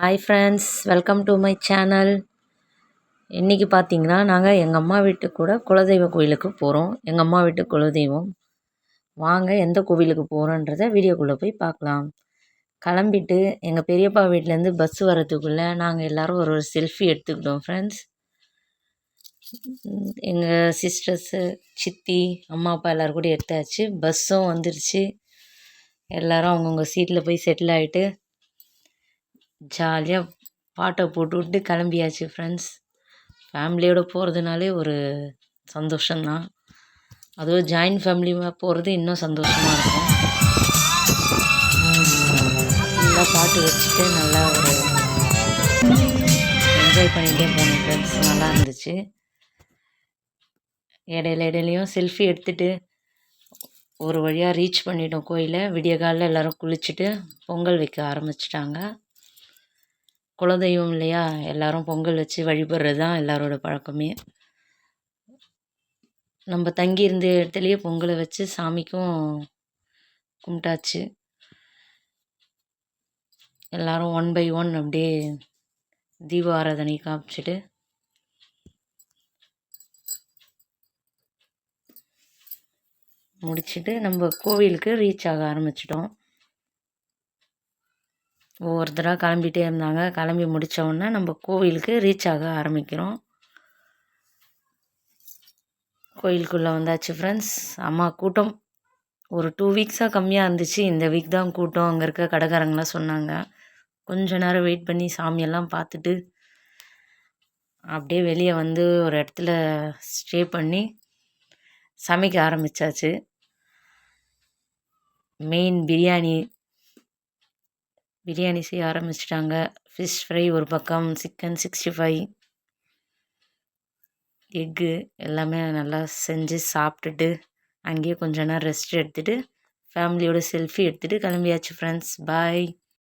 Hi friends, welcome to my channel. இன்றைக்கி பார்த்தீங்கன்னா நாங்கள் எங்கள் அம்மா வீட்டுக்கு கூட குலதெய்வ கோயிலுக்கு போகிறோம். எங்கள் அம்மா வீட்டு குலதெய்வம். வாங்க எந்த கோவிலுக்கு போகிறோன்றத வீடியோக்குள்ளே போய் பார்க்கலாம். கிளம்பிட்டு எங்கள் பெரியப்பா வீட்டிலேருந்து பஸ் வரத்துக்குள்ளே நாங்கள் எல்லோரும் ஒரு செல்ஃபி எடுத்துக்கிட்டோம் ஃப்ரெண்ட்ஸ். எங்கள் சிஸ்டர்ஸு, சித்தி, அம்மா அப்பா எல்லோரும் கூட எடுத்தாச்சு. பஸ்ஸும் வந்துருச்சு. எல்லோரும் அவங்கவுங்க சீட்டில் போய் செட்டில் ஆகிட்டு ஜாலியாக பாட்டை போட்டுவிட்டு கிளம்பியாச்சு ஃப்ரெண்ட்ஸ். ஃபேமிலியோடு போகிறதுனாலே ஒரு சந்தோஷம்தான். அதுவும் ஜாயின்ட் ஃபேமிலியாக போகிறது இன்னும் சந்தோஷமாக இருக்கும். நல்லா பாட்டு வச்சுட்டு நல்லா ஒரு என்ஜாய் பண்ணிகிட்டே போனோம் ஃப்ரெண்ட்ஸ். நல்லா இருந்துச்சு. இடையிலையும் செல்ஃபி எடுத்துகிட்டு ஒரு வழியாக ரீச் பண்ணிட்டோம் கோயிலை. விடிய காலில் எல்லோரும் குளிச்சுட்டு பொங்கல் வைக்க ஆரம்பிச்சிட்டாங்க. குலதெய்வம் இல்லையா, எல்லோரும் பொங்கல் வச்சு வழிபடுறது தான் எல்லாரோட பழக்கமே. நம்ம தங்கியிருந்த இடத்துலையே பொங்கலை வச்சு சாமிக்கும் கும்பிட்டாச்சு. எல்லோரும் 1 by 1 அப்படியே தீப ஆராதனை காமிச்சிட்டு முடிச்சுட்டு நம்ம கோவிலுக்கு ரீச் ஆக ஆரம்பிச்சிட்டோம். ஒவ்வொருத்தராக கிளம்பிகிட்டே இருந்தாங்க. கிளம்பி முடித்தோடனே நம்ம கோவிலுக்கு ரீச் ஆக ஆரம்பிக்கிறோம். கோயிலுக்குள்ளே வந்தாச்சு ஃப்ரெண்ட்ஸ். அம்மா கூட்டம் ஒரு 2 வீக்ஸாக கம்மியாக இருந்துச்சு. இந்த வீக் தான் கூட்டம் அங்கே இருக்க கடைக்காரங்களாம் சொன்னாங்க. கொஞ்ச நேரம் வெயிட் பண்ணி சாமியெல்லாம் பார்த்துட்டு அப்படியே வெளியே வந்து ஒரு இடத்துல ஸ்டே பண்ணி சமைக்க ஆரம்பித்தாச்சு. மெயின் பிரியாணி செய்ய ஆரம்பிச்சிட்டாங்க. ஃபிஷ் ஃப்ரை ஒரு பக்கம், சிக்கன் 65, எக்கு எல்லாமே நல்லா செஞ்சு சாப்பிட்டுட்டு அங்கேயே கொஞ்ச நேரம் ரெஸ்ட் எடுத்துகிட்டு ஃபேமிலியோட செல்ஃபி எடுத்துகிட்டு கிளம்பியாச்சு ஃப்ரெண்ட்ஸ். பாய்.